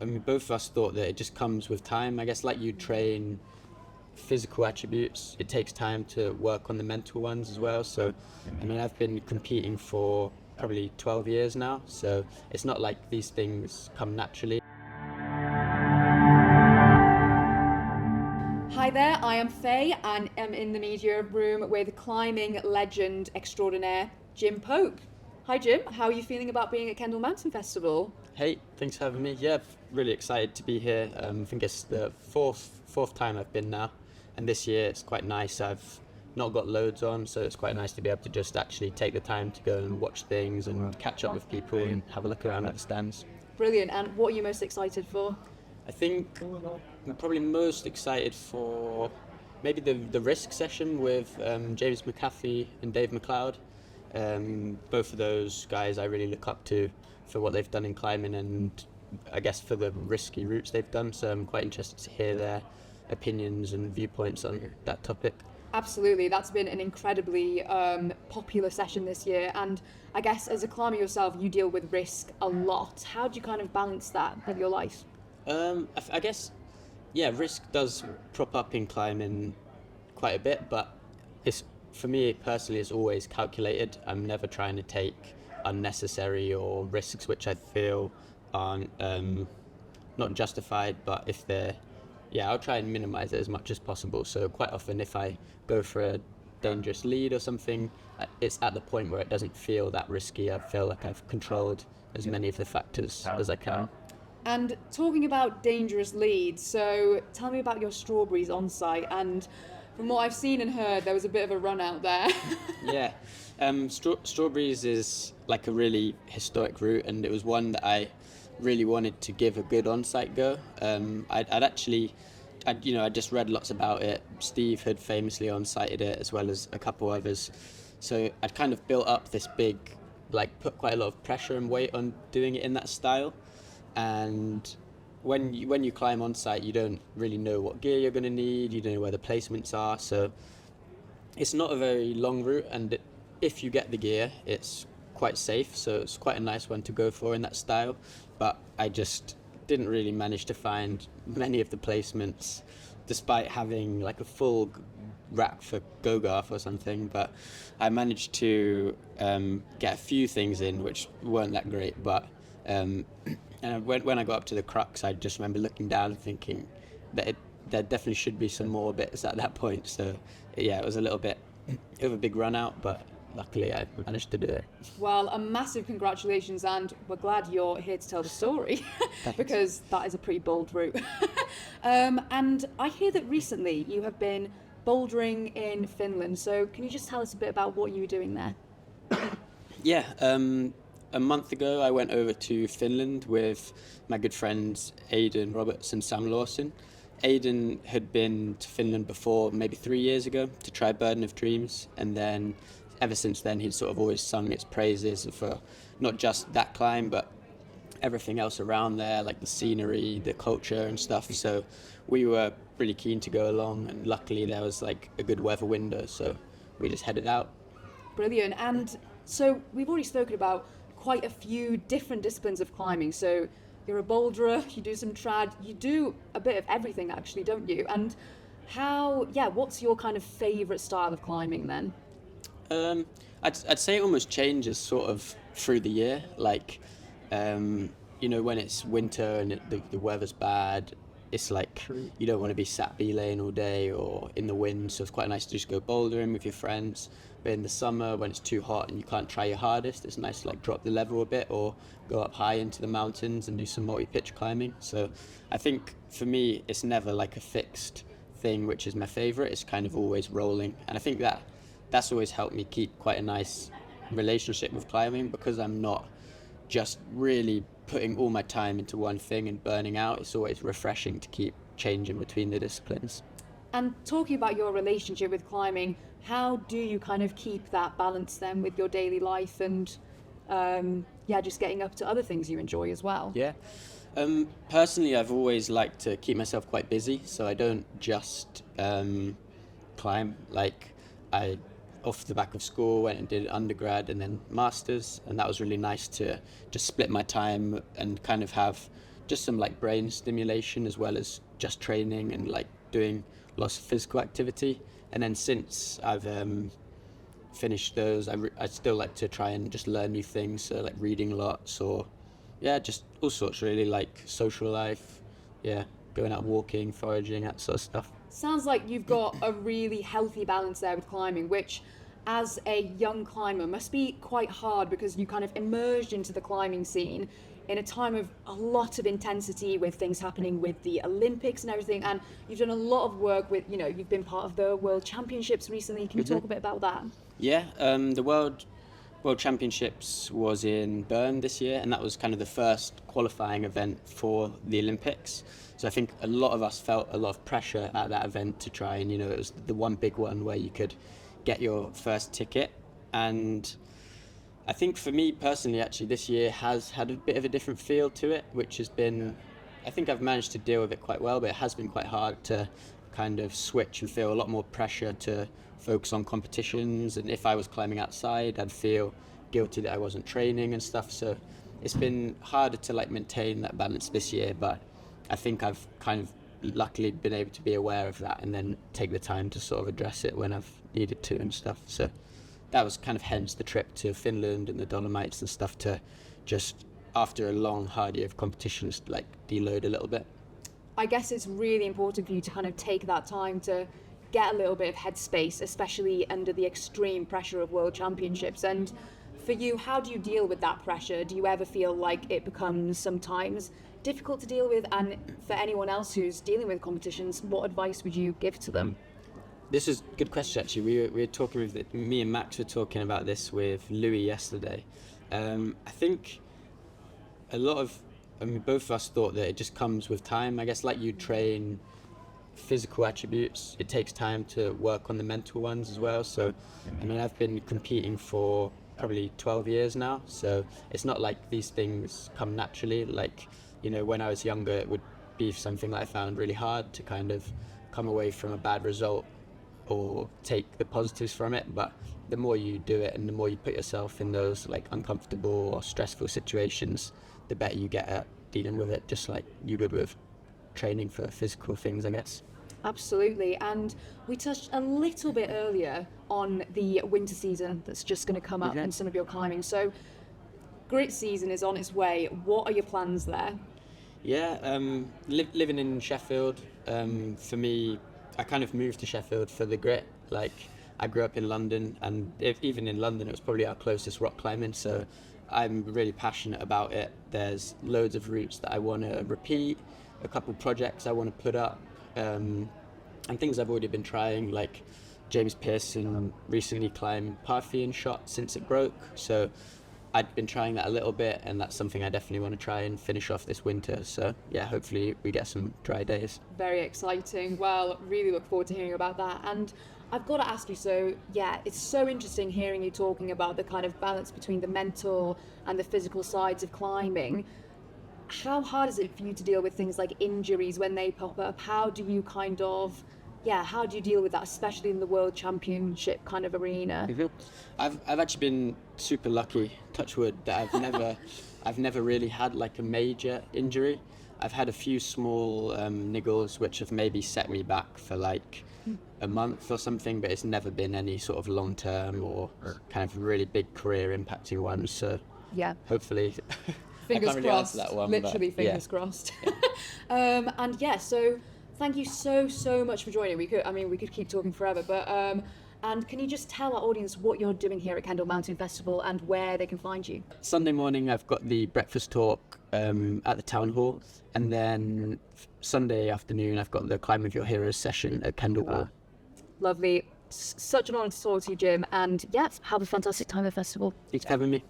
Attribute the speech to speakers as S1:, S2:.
S1: I mean, both of us thought that it just comes with time. I guess like you train physical attributes, it takes time to work on the mental ones as well. So, I mean, I've been competing for probably 12 years now, so it's not like these things come naturally.
S2: Hi there, I am Faye and am in the media room with climbing legend extraordinaire Jim Pope. Hi Jim, how are you feeling about being at Kendal Mountain Festival?
S1: Hey, thanks for having me. Yeah, really excited to be here. I think it's the fourth time I've been now, and this year it's quite nice. I've not got loads on, so it's quite nice to be able to just actually take the time to go and watch things and catch up with people and have a look around at the stands.
S2: Brilliant, and what are you most excited for?
S1: I think I'm probably most excited for maybe the risk session with James McAfee and Dave McLeod. Both of those guys I really look up to for what they've done in climbing, and I guess for the risky routes they've done, so I'm quite interested to hear their opinions and viewpoints on that topic.
S2: Absolutely, that's been an incredibly popular session this year, and I guess as a climber yourself, you deal with risk a lot. How do you kind of balance that with your life?
S1: I guess, yeah, risk does prop up in climbing quite a bit, but for me personally, it's always calculated. I'm never trying to take unnecessary or risks which I feel aren't not justified, but if they're, yeah, I'll try and minimize it as much as possible. So quite often if I go for a dangerous lead or something, it's at the point where it doesn't feel that risky. I feel like I've controlled as many of the factors as I can.
S2: And talking about dangerous leads, so tell me about your strawberries onsight, and from what I've seen and heard, there was a bit of a run out there.
S1: Yeah, Strawberries is like a really historic route, and it was one that I really wanted to give a good on-site go. I just read lots about it. Steve had famously on-sited it, as well as a couple others. So I'd kind of built up this big, like, put quite a lot of pressure and weight on doing it in that style. And when you climb on site, you don't really know what gear you're going to need. You don't know where the placements are, so it's not a very long route. And if you get the gear, it's quite safe, so it's quite a nice one to go for in that style. But I just didn't really manage to find many of the placements, despite having like a full rack for Gogarth or something. But I managed to get a few things in which weren't that great, but. And when I got up to the crux, I just remember looking down and thinking that there definitely should be some more bits at that point. So, yeah, it was a little bit of a big run out, but luckily I managed to do it.
S2: Well, a massive congratulations, and we're glad you're here to tell the story because that is a pretty bold route. And I hear that recently you have been bouldering in Finland, so can you just tell us a bit about what you were doing there?
S1: Yeah, a month ago I went over to Finland with my good friends Aidan Roberts and Sam Lawson. Aidan had been to Finland before, maybe 3 years ago, to try Burden of Dreams, and then ever since then he'd sort of always sung its praises for not just that climb but everything else around there, like the scenery, the culture and stuff. So we were really keen to go along, and luckily there was like a good weather window, so we just headed out.
S2: Brilliant. And so we've already spoken about quite a few different disciplines of climbing. So you're a boulderer, you do some trad, you do a bit of everything actually, don't you? And what's your kind of favourite style of climbing then?
S1: I'd say it almost changes sort of through the year. Like, when it's winter and the weather's bad, it's like you don't want to be sat belaying all day or in the wind, so it's quite nice to just go bouldering with your friends. But in the summer, when it's too hot and you can't try your hardest, it's nice to like drop the level a bit or go up high into the mountains and do some multi-pitch climbing. So I think for me, it's never like a fixed thing which is my favourite. It's kind of always rolling, and I think that's always helped me keep quite a nice relationship with climbing, because I'm not just really putting all my time into one thing and burning out. It's always refreshing to keep changing between the disciplines.
S2: And talking about your relationship with climbing, how do you kind of keep that balance then with your daily life and just getting up to other things you enjoy as well?
S1: Yeah. Personally, I've always liked to keep myself quite busy, so I don't just climb. Like, I, off the back of school, went and did undergrad and then masters, and that was really nice to just split my time and kind of have just some like brain stimulation as well as just training and like doing lots of physical activity. And then since I've finished those, I still like to try and just learn new things, so like reading lots, or just all sorts really, like social life, going out walking, foraging, that sort of stuff.
S2: Sounds like you've got a really healthy balance there with climbing, which as a young climber must be quite hard, because you kind of emerged into the climbing scene in a time of a lot of intensity with things happening with the Olympics and everything, and you've done a lot of work with, you've been part of the World Championships recently. Can you talk a bit about that?
S1: Yeah, the World Championships was in Bern this year, and that was kind of the first qualifying event for the Olympics. So I think a lot of us felt a lot of pressure at that event to try and, it was the one big one where you could get your first ticket. And I think for me personally, actually, this year has had a bit of a different feel to it, which has been, I think I've managed to deal with it quite well, but it has been quite hard to kind of switch and feel a lot more pressure to focus on competitions. And if I was climbing outside, I'd feel guilty that I wasn't training and stuff. So it's been harder to like maintain that balance this year, but I think I've kind of luckily been able to be aware of that and then take the time to sort of address it when I've needed to and stuff. So that was kind of hence the trip to Finland and the Dolomites and stuff, to just after a long hard year of competitions like deload a little bit.
S2: I guess it's really important for you to kind of take that time to get a little bit of headspace, especially under the extreme pressure of World Championships. And for you, how do you deal with that pressure? Do you ever feel like it becomes sometimes difficult to deal with? And for anyone else who's dealing with competitions, what advice would you give to them?
S1: This is a good question, actually. We were talking with, me and Max were talking about this with Louis yesterday. I think both of us thought that it just comes with time. I guess like you train physical attributes, it takes time to work on the mental ones as well. So, I've been competing for probably 12 years now, so it's not like these things come naturally. Like, when I was younger, it would be something that I found really hard to kind of come away from a bad result or take the positives from it. But the more you do it and the more you put yourself in those like uncomfortable or stressful situations, the better you get at dealing with it, just like you would with training for physical things, I guess.
S2: Absolutely. And we touched a little bit earlier on the winter season that's just going to come up in some of your climbing. So grit season is on its way. What are your plans there?
S1: Living in Sheffield, for me, I kind of moved to Sheffield for the grit. Like, I grew up in London, and even in London it was probably our closest rock climbing, so I'm really passionate about it. There's loads of routes that I want to repeat, a couple projects I want to put up, and things I've already been trying, like James Pearson recently climbed Parthian Shot since it broke, so I'd been trying that a little bit, and that's something I definitely want to try and finish off this winter. So hopefully we get some dry days.
S2: Very exciting. Well, really look forward to hearing about that. And I've got to ask you, so it's so interesting hearing you talking about the kind of balance between the mental and the physical sides of climbing. How hard is it for you to deal with things like injuries when they pop up? How do you how do you deal with that, especially in the World Championship kind of arena?
S1: I've actually been super lucky, touch wood, that I've never really had like a major injury. I've had a few small niggles which have maybe set me back for like a month or something, but it's never been any sort of long term or kind of really big career impacting ones. So hopefully
S2: fingers
S1: I can't really
S2: crossed,
S1: answer that one,
S2: literally fingers crossed. So thank you so much for joining. We could keep talking forever, but and can you just tell our audience what you're doing here at Kendal Mountain Festival and where they can find you?
S1: Sunday morning I've got the breakfast talk at the town hall, and then Sunday afternoon I've got the Climb with Your Heroes session at Kendal Hall.
S2: Lovely. Such an honour to talk to you, Jim, and have a fantastic time at the festival.
S1: Thanks for having me.